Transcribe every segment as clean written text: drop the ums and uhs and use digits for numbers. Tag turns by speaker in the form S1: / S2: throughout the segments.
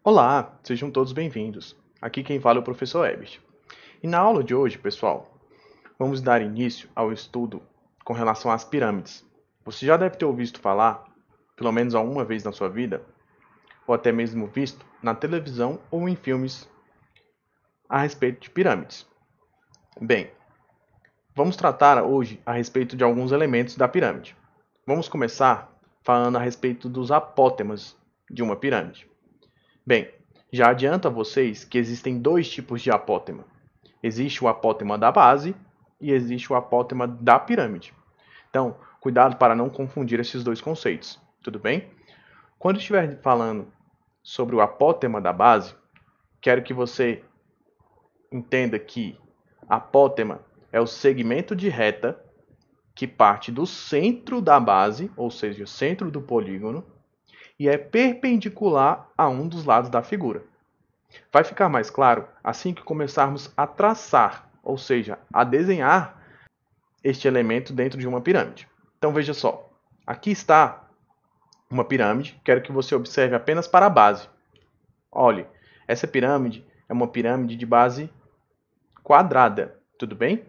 S1: Olá, sejam todos bem-vindos. Aqui quem fala é o professor Ebert. E na aula de hoje, pessoal, vamos dar início ao estudo com relação às pirâmides. Você já deve ter ouvido falar, pelo menos alguma vez na sua vida, ou até mesmo visto na televisão ou em filmes a respeito de pirâmides. Bem, vamos tratar hoje a respeito de alguns elementos da pirâmide. Vamos começar falando a respeito dos apótemas de uma pirâmide. Bem, já adianto a vocês que existem dois tipos de apótema. Existe o apótema da base e existe o apótema da pirâmide. Então, cuidado para não confundir esses dois conceitos, tudo bem? Quando estiver falando sobre o apótema da base, quero que você entenda que apótema é o segmento de reta que parte do centro da base, ou seja, o centro do polígono, e é perpendicular a um dos lados da figura. Vai ficar mais claro assim que começarmos a traçar, ou seja, a desenhar este elemento dentro de uma pirâmide. Então veja só, aqui está uma pirâmide, quero que você observe apenas para a base. Olhe, essa pirâmide é uma pirâmide de base quadrada, tudo bem?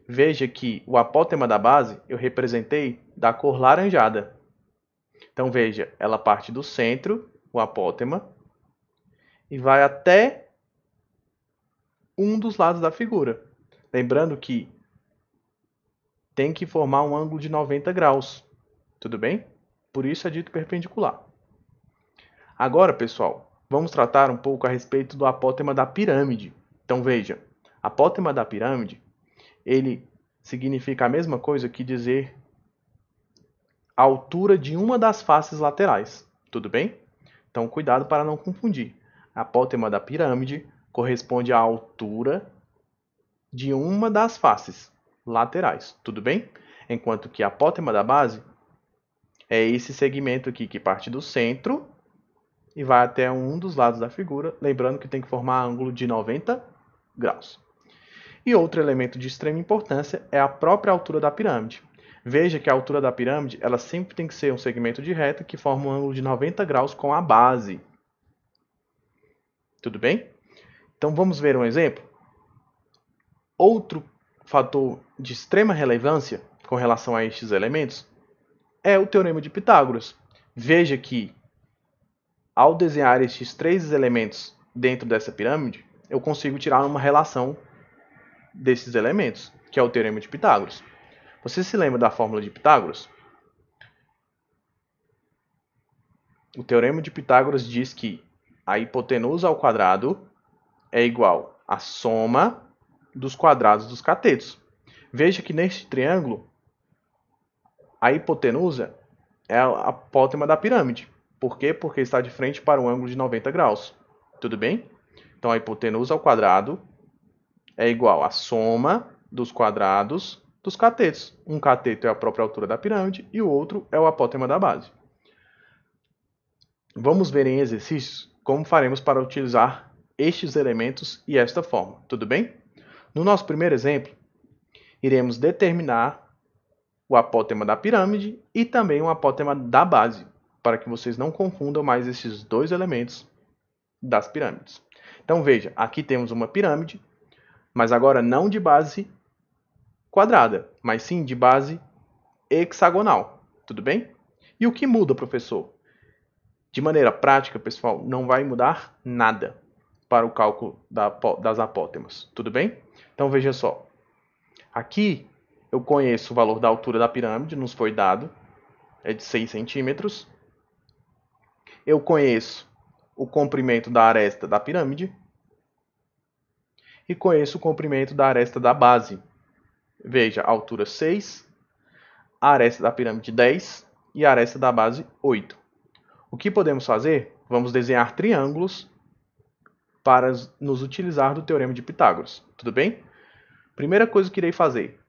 S1: Veja que o apótema da base eu representei da cor laranjada. Então veja, ela parte do centro, o apótema, e vai até um dos lados da figura. Lembrando que tem que formar um ângulo de 90 graus, tudo bem? Por isso é dito perpendicular. Agora, pessoal, vamos tratar um pouco a respeito do apótema da pirâmide. Então veja, apótema da pirâmide, ele significa a mesma coisa que dizer a altura de uma das faces laterais, tudo bem? Então cuidado para não confundir. A apótema da pirâmide corresponde à altura de uma das faces laterais, tudo bem? Enquanto que a apótema da base é esse segmento aqui que parte do centro e vai até um dos lados da figura, lembrando que tem que formar ângulo de 90 graus. E outro elemento de extrema importância é a própria altura da pirâmide. Veja que a altura da pirâmide ela sempre tem que ser um segmento de reta que forma um ângulo de 90 graus com a base. Tudo bem? Então vamos ver um exemplo? Outro fator de extrema relevância com relação a estes elementos é o Teorema de Pitágoras. Veja que, ao desenhar estes três elementos dentro dessa pirâmide, eu consigo tirar uma relação desses elementos, que é o Teorema de Pitágoras. Você se lembra da fórmula de Pitágoras? O Teorema de Pitágoras diz que a hipotenusa ao quadrado é igual à soma dos quadrados dos catetos. Veja que neste triângulo, a hipotenusa é a apótema da pirâmide. Por quê? Porque está de frente para um ângulo de 90 graus. Tudo bem? Então, a hipotenusa ao quadrado é igual à soma dos quadrados dos catetos. Um cateto é a própria altura da pirâmide e o outro é o apótema da base. Vamos ver em exercícios como faremos para utilizar estes elementos e esta forma. Tudo bem? No nosso primeiro exemplo, iremos determinar o apótema da pirâmide e também o apótema da base, para que vocês não confundam mais esses dois elementos das pirâmides. Então veja, aqui temos uma pirâmide, mas agora não de base quadrada, mas sim de base hexagonal. Tudo bem? E o que muda, professor? De maneira prática, pessoal, não vai mudar nada para o cálculo das apótemas. Tudo bem? Então veja só. Aqui eu conheço o valor da altura da pirâmide, nos foi dado, é de 6 centímetros. Eu conheço o comprimento da aresta da pirâmide e conheço o comprimento da aresta da base. Veja, a altura 6, a aresta da pirâmide 10 e a aresta da base 8. O que podemos fazer? Vamos desenhar triângulos para nos utilizar do Teorema de Pitágoras. Tudo bem? Primeira coisa que irei fazer,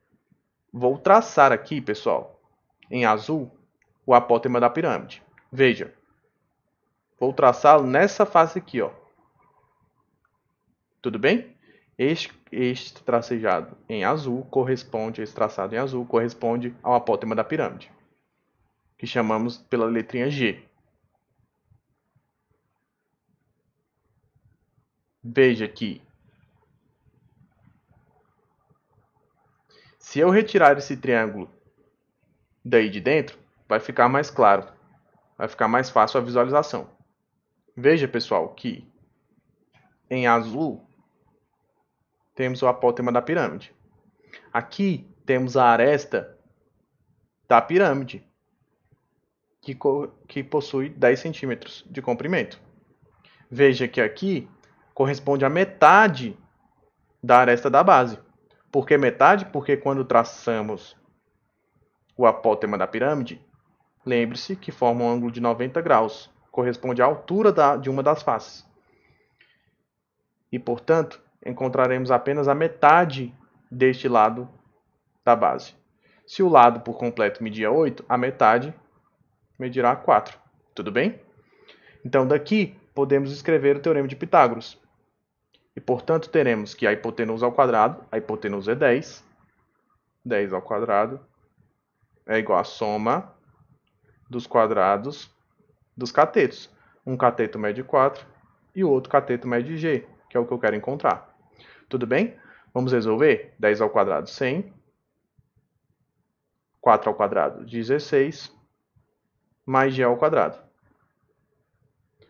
S1: vou traçar aqui, pessoal, em azul, o apótema da pirâmide. Veja, vou traçá-lo nessa face aqui, ó. Tudo bem? Este tracejado em azul corresponde, esse traçado em azul corresponde ao apótema da pirâmide, que chamamos pela letrinha G. Veja que se eu retirar esse triângulo daí de dentro, vai ficar mais claro, vai ficar mais fácil a visualização. Veja, pessoal, que em azul temos o apótema da pirâmide. Aqui temos a aresta da pirâmide, que possui 10 centímetros de comprimento. Veja que aqui corresponde a metade da aresta da base. Por que metade? Porque quando traçamos o apótema da pirâmide, lembre-se que forma um ângulo de 90 graus, corresponde à altura de uma das faces. E, portanto, encontraremos apenas a metade deste lado da base. Se o lado por completo media 8, a metade medirá 4. Tudo bem? Então, daqui podemos escrever o teorema de Pitágoras. E, portanto, teremos que a hipotenusa ao quadrado, a hipotenusa é 10. 10 ao quadrado é igual à soma dos quadrados dos catetos. Um cateto mede 4 e o outro cateto mede g, que é o que eu quero encontrar. Tudo bem? Vamos resolver? 10 ao quadrado, 100. 4 ao quadrado, 16. Mais g ao quadrado.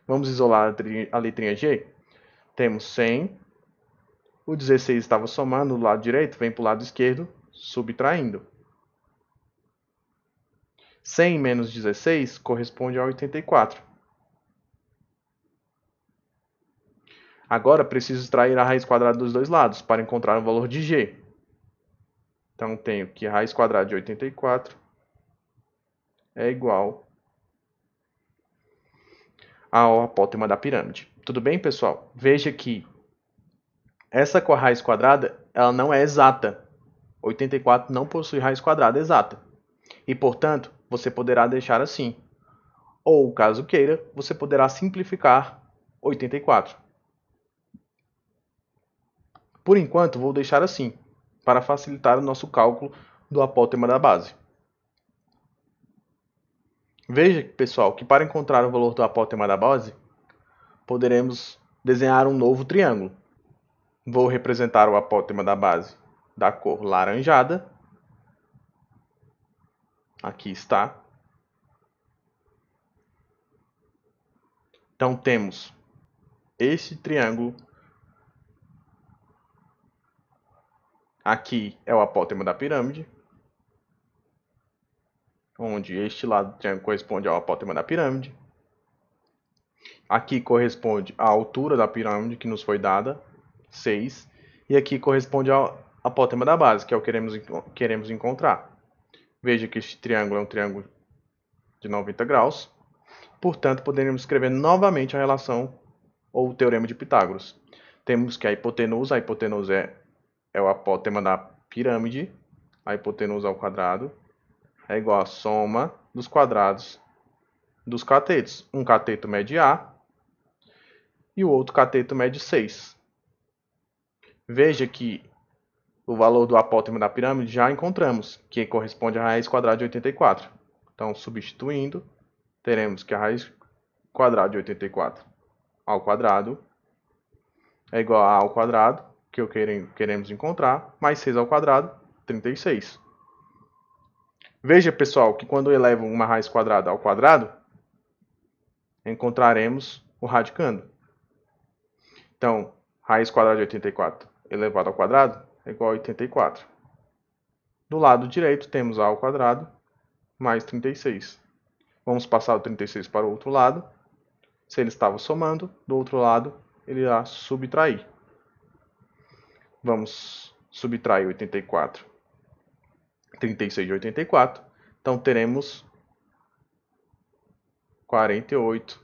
S1: Vamos isolar a letrinha g? Temos 100. O 16 estava somando do lado direito, vem para o lado esquerdo, subtraindo. 100 menos 16 corresponde a 84. Agora preciso extrair a raiz quadrada dos dois lados para encontrar o valor de g. Então tenho que a raiz quadrada de 84 é igual ao apótema da pirâmide. Tudo bem, pessoal? Veja que essa raiz quadrada ela não é exata. 84 não possui raiz quadrada exata. E, portanto, você poderá deixar assim. Ou, caso queira, você poderá simplificar 84. Por enquanto, vou deixar assim, para facilitar o nosso cálculo do apótema da base. Veja, pessoal, que para encontrar o valor do apótema da base, poderemos desenhar um novo triângulo. Vou representar o apótema da base da cor laranjada. Aqui está. Então temos este triângulo. Aqui é o apótema da pirâmide, onde este lado do triângulo corresponde ao apótema da pirâmide. Aqui corresponde à altura da pirâmide que nos foi dada, 6. E aqui corresponde ao apótema da base, que é o que queremos encontrar. Veja que este triângulo é um triângulo de 90 graus. Portanto, poderemos escrever novamente a relação ou o teorema de Pitágoras. Temos que a hipotenusa é o apótema da pirâmide, a hipotenusa ao quadrado é igual à soma dos quadrados dos catetos. Um cateto mede A e o outro cateto mede 6. Veja que o valor do apótema da pirâmide já encontramos, que corresponde à raiz quadrada de 84. Então, substituindo, teremos que a raiz quadrada de 84 ao quadrado é igual a ao quadrado, que queremos encontrar, mais 6 ao quadrado, 36. Veja, pessoal, que quando eu elevo uma raiz quadrada ao quadrado, encontraremos o radicando. Então, raiz quadrada de 84 elevado ao quadrado é igual a 84. Do lado direito, temos a ao quadrado mais 36. Vamos passar o 36 para o outro lado. Se ele estava somando, do outro lado, ele irá subtrair. Vamos subtrair 84. 36 de 84. Então, teremos 48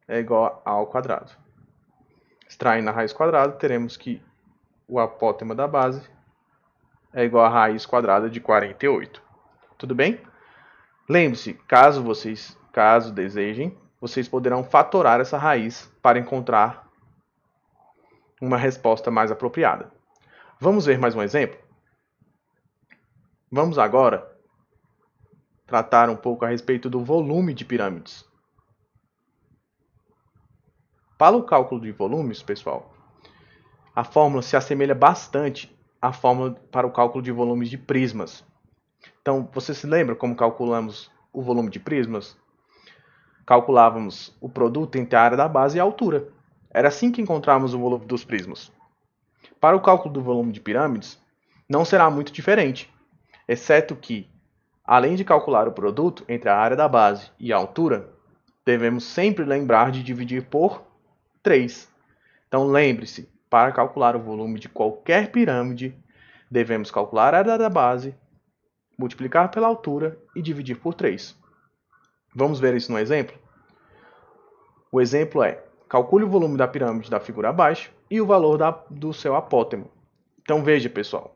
S1: é igual a ao quadrado. Extraindo a raiz quadrada, teremos que o apótema da base é igual a raiz quadrada de 48. Tudo bem? Lembre-se, caso desejem, vocês poderão fatorar essa raiz para encontrar uma resposta mais apropriada. Vamos ver mais um exemplo? Vamos agora tratar um pouco a respeito do volume de pirâmides. Para o cálculo de volumes, pessoal, a fórmula se assemelha bastante à fórmula para o cálculo de volumes de prismas. Então, você se lembra como calculamos o volume de prismas? Calculávamos o produto entre a área da base e a altura. Era assim que encontrávamos o volume dos prismas. Para o cálculo do volume de pirâmides, não será muito diferente, exceto que, além de calcular o produto entre a área da base e a altura, devemos sempre lembrar de dividir por 3. Então lembre-se, para calcular o volume de qualquer pirâmide, devemos calcular a área da base, multiplicar pela altura e dividir por 3. Vamos ver isso no exemplo? O exemplo é: calcule o volume da pirâmide da figura abaixo e o valor do seu apótemo. Então veja, pessoal.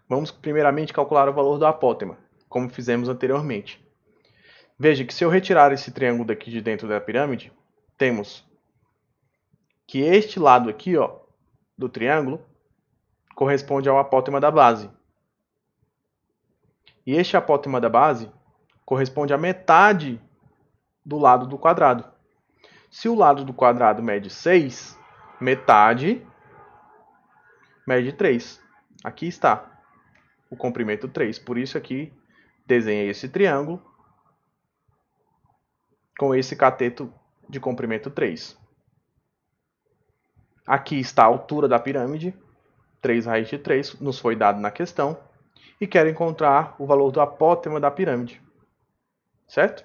S1: Vamos primeiramente calcular o valor do apótema, como fizemos anteriormente. Veja que se eu retirar esse triângulo daqui de dentro da pirâmide, temos que este lado aqui, do triângulo corresponde ao apótema da base. E este apótema da base corresponde à metade do lado do quadrado. Se o lado do quadrado mede 6, metade mede 3. Aqui está o comprimento 3. Por isso aqui desenhei esse triângulo com esse cateto de comprimento 3. Aqui está a altura da pirâmide, 3 raiz de 3, nos foi dado na questão. E quero encontrar o valor do apótema da pirâmide. Certo?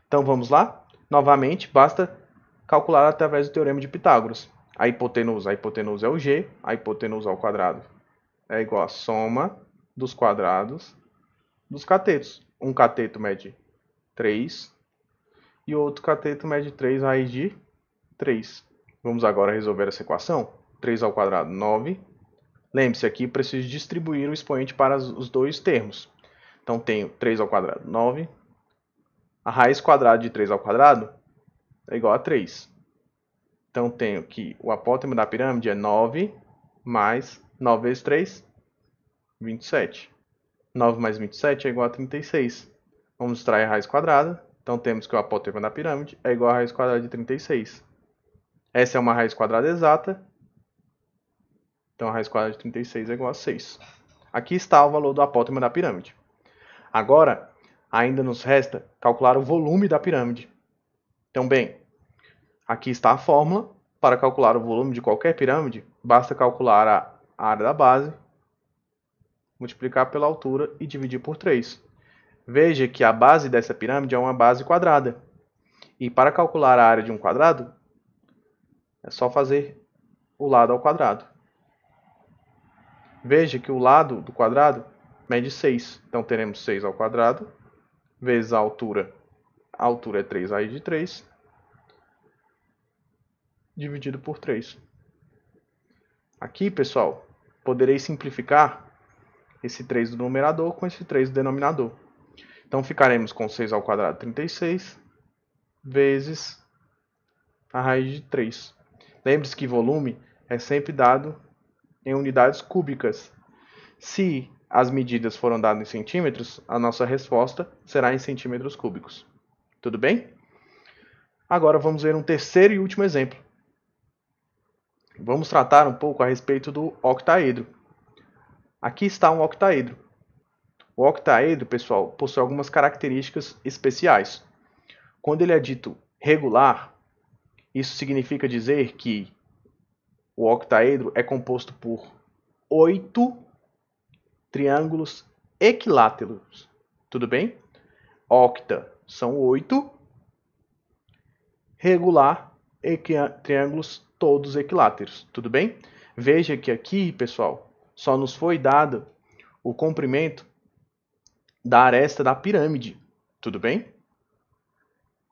S1: Então vamos lá? Novamente, basta calcular através do teorema de Pitágoras. A hipotenusa é o g, a hipotenusa ao quadrado é igual à soma dos quadrados dos catetos. Um cateto mede 3 e o outro cateto mede 3 raiz de 3. Vamos agora resolver essa equação. 3 ao quadrado, 9. Lembre-se aqui, preciso distribuir o expoente para os dois termos. Então, tenho 3 ao quadrado, 9. A raiz quadrada de 3 ao quadrado é igual a 3. Então, tenho que o apótemo da pirâmide é 9 mais 9 vezes 3, 27. 9 mais 27 é igual a 36. Vamos extrair a raiz quadrada. Então, temos que o apótemo da pirâmide é igual a raiz quadrada de 36. Essa é uma raiz quadrada exata. Então, a raiz quadrada de 36 é igual a 6. Aqui está o valor do apótemo da pirâmide. Agora, ainda nos resta calcular o volume da pirâmide. Então, bem, aqui está a fórmula. Para calcular o volume de qualquer pirâmide, basta calcular a área da base, multiplicar pela altura e dividir por 3. Veja que a base dessa pirâmide é uma base quadrada. E para calcular a área de um quadrado, é só fazer o lado ao quadrado. Veja que o lado do quadrado mede 6. Então, teremos 6 ao quadrado, vezes a altura. A altura é 3 raiz de 3, dividido por 3. Aqui, pessoal, poderei simplificar esse 3 do numerador com esse 3 do denominador. Então, ficaremos com 6 ao quadrado, 36, vezes a raiz de 3. Lembre-se que volume é sempre dado em unidades cúbicas. Se as medidas foram dadas em centímetros, a nossa resposta será em centímetros cúbicos. Tudo bem? Agora vamos ver um terceiro e último exemplo. Vamos tratar um pouco a respeito do octaedro. Aqui está um octaedro. O octaedro, pessoal, possui algumas características especiais. Quando ele é dito regular, isso significa dizer que o octaedro é composto por 8 triângulos equiláteros. Tudo bem? Octa são 8, regular, triângulos todos equiláteros. Tudo bem? Veja que aqui, pessoal, só nos foi dado o comprimento da aresta da pirâmide. Tudo bem?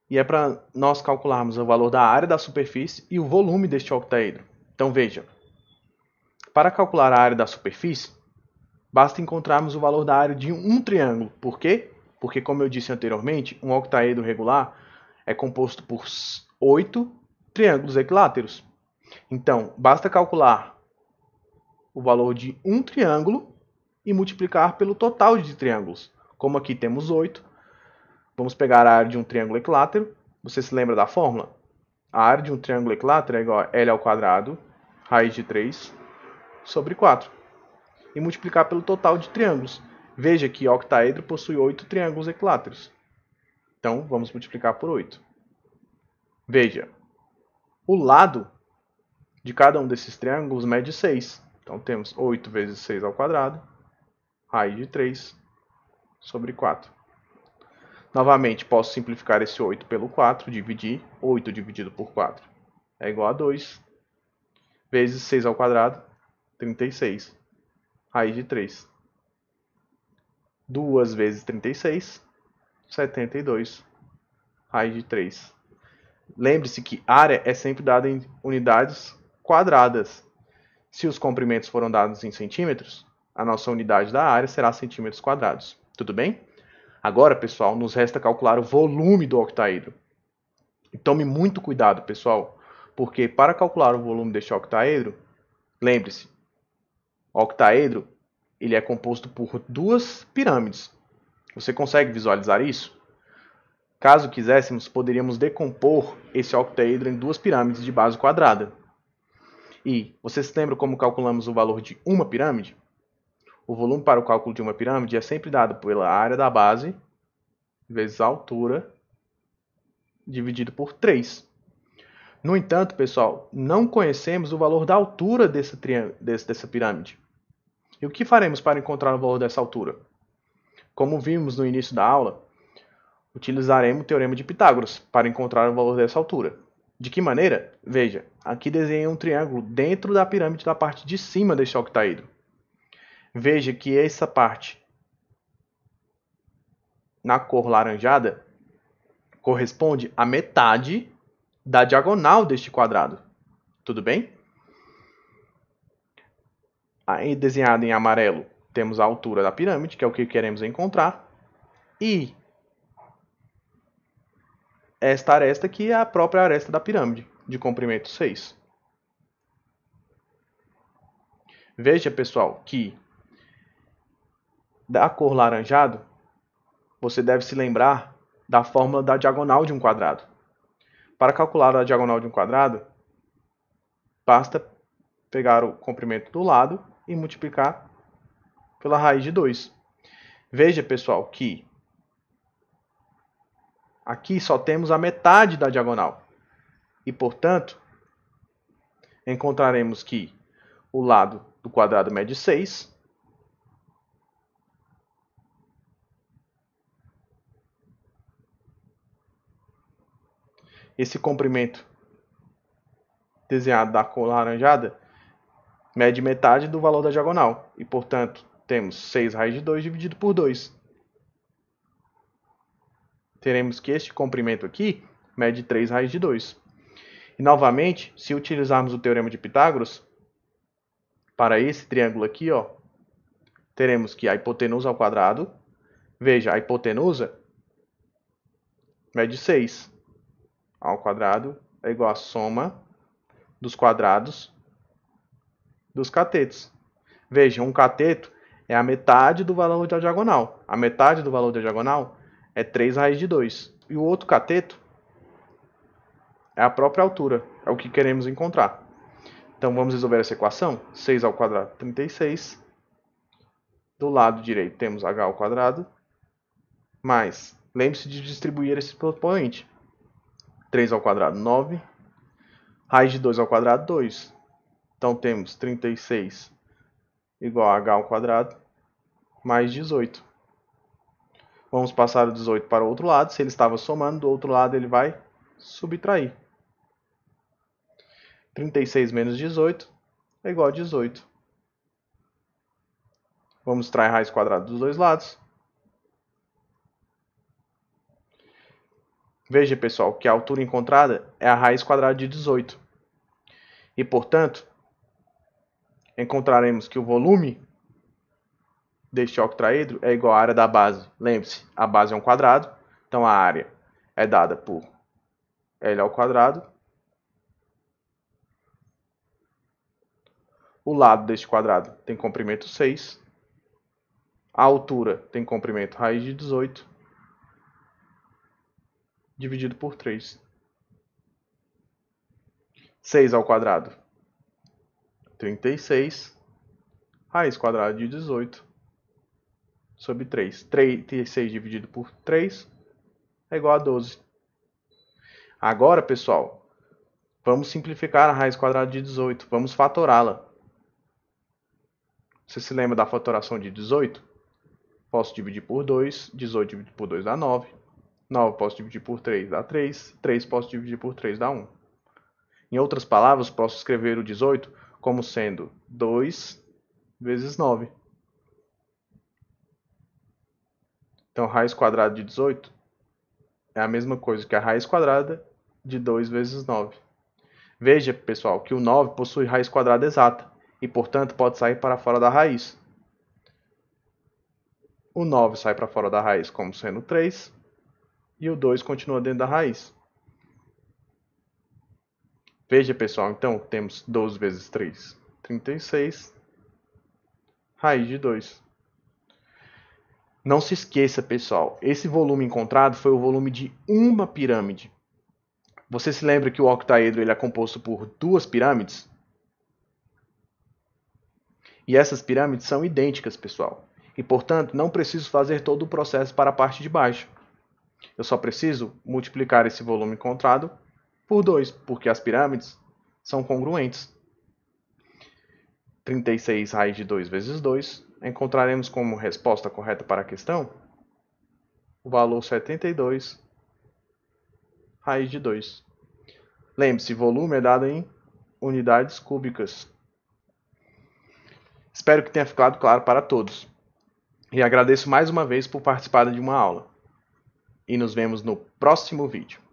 S1: E é para nós calcularmos o valor da área da superfície e o volume deste octaedro. Então veja, para calcular a área da superfície, basta encontrarmos o valor da área de um triângulo. Por quê? Porque, como eu disse anteriormente, um octaedro regular é composto por 8 triângulos equiláteros. Então, basta calcular o valor de um triângulo e multiplicar pelo total de triângulos. Como aqui temos 8, vamos pegar a área de um triângulo equilátero. Você se lembra da fórmula? a área de um triângulo equilátero é igual a L ao quadrado, raiz de 3, sobre 4. E multiplicar pelo total de triângulos. Veja que o octaedro possui 8 triângulos equiláteros. Então, vamos multiplicar por 8. Veja, o lado de cada um desses triângulos mede 6. Então, temos 8 vezes 6 ao quadrado, raiz de 3, sobre 4. Novamente, posso simplificar esse 8 pelo 4, dividir. 8 dividido por 4 é igual a 2, vezes 6 ao quadrado, 36, raiz de 3. 2 vezes 36, 72, raiz de 3. Lembre-se que área é sempre dada em unidades quadradas. Se os comprimentos foram dados em centímetros, a nossa unidade da área será centímetros quadrados. Tudo bem? Agora, pessoal, nos resta calcular o volume do octaedro. E tome muito cuidado, pessoal, porque para calcular o volume deste octaedro, lembre-se, o octaedro ele é composto por duas pirâmides. Você consegue visualizar isso? Caso quiséssemos, poderíamos decompor esse octaedro em duas pirâmides de base quadrada. E você se lembra como calculamos o valor de uma pirâmide? O volume para o cálculo de uma pirâmide é sempre dado pela área da base vezes a altura dividido por 3. No entanto, pessoal, não conhecemos o valor da altura dessa pirâmide. E o que faremos para encontrar o valor dessa altura? Como vimos no início da aula, utilizaremos o Teorema de Pitágoras para encontrar o valor dessa altura. De que maneira? Veja, aqui desenhei um triângulo dentro da pirâmide da parte de cima deste octaedro. Veja que essa parte na cor laranjada corresponde à metade da diagonal deste quadrado. Tudo bem? Aí, desenhado em amarelo, temos a altura da pirâmide, que é o que queremos encontrar. E esta aresta aqui é a própria aresta da pirâmide, de comprimento 6. Veja, pessoal, que da cor laranjado, você deve se lembrar da fórmula da diagonal de um quadrado. Para calcular a diagonal de um quadrado, basta pegar o comprimento do lado e multiplicar pela raiz de 2. Veja, pessoal, que aqui só temos a metade da diagonal. E, portanto, encontraremos que o lado do quadrado mede 6. Esse comprimento desenhado da cor laranjada mede metade do valor da diagonal. E, portanto, temos 6 raiz de 2 dividido por 2. Teremos que este comprimento aqui mede 3 raiz de 2. E, novamente, se utilizarmos o Teorema de Pitágoras, para esse triângulo aqui, ó, teremos que a hipotenusa ao quadrado, veja, a hipotenusa mede 6 ao quadrado é igual a soma dos quadrados dos catetos. Veja, um cateto é a metade do valor da diagonal. A metade do valor da diagonal é 3 raiz de 2. E o outro cateto é a própria altura, é o que queremos encontrar. Então vamos resolver essa equação. 6 ao quadrado, 36. Do lado direito temos h ao quadrado, mais, lembre-se de distribuir esse expoente. 3 ao quadrado, 9. Raiz de 2 ao quadrado, 2. Então temos 36 igual a h ao quadrado, mais 18. Vamos passar o 18 para o outro lado. Se ele estava somando, do outro lado ele vai subtrair. 36 menos 18 é igual a 18. Vamos extrair a raiz quadrada dos dois lados. Veja, pessoal, que a altura encontrada é a raiz quadrada de 18. E, portanto, encontraremos que o volume deste octaedro é igual à área da base. Lembre-se, a base é um quadrado, então a área é dada por L ao quadrado. O lado deste quadrado tem comprimento 6. A altura tem comprimento raiz de 18, dividido por 3. 6 ao quadrado, 36. Raiz quadrada de 18 sobre 3. 36 dividido por 3 é igual a 12. Agora, pessoal, vamos simplificar a raiz quadrada de 18. Vamos fatorá-la. Você se lembra da fatoração de 18? Posso dividir por 2. 18 dividido por 2 dá 9. 9 posso dividir por 3 dá 3. 3 posso dividir por 3 dá 1. Em outras palavras, posso escrever o 18 como sendo 2 vezes 9. Então, raiz quadrada de 18 é a mesma coisa que a raiz quadrada de 2 vezes 9. Veja, pessoal, que o 9 possui raiz quadrada exata e, portanto, pode sair para fora da raiz. O 9 sai para fora da raiz como sendo 3 e o 2 continua dentro da raiz. Veja, pessoal, então temos 12 vezes 3, 36, raiz de 2. Não se esqueça, pessoal, esse volume encontrado foi o volume de uma pirâmide. Você se lembra que o octaedro ele é composto por duas pirâmides? E essas pirâmides são idênticas, pessoal. E, portanto, não preciso fazer todo o processo para a parte de baixo. Eu só preciso multiplicar esse volume encontrado por 2, porque as pirâmides são congruentes. 36 raiz de 2 vezes 2. Encontraremos como resposta correta para a questão o valor 72 raiz de 2. Lembre-se, volume é dado em unidades cúbicas. Espero que tenha ficado claro para todos. E agradeço mais uma vez por participar de uma aula. E nos vemos no próximo vídeo.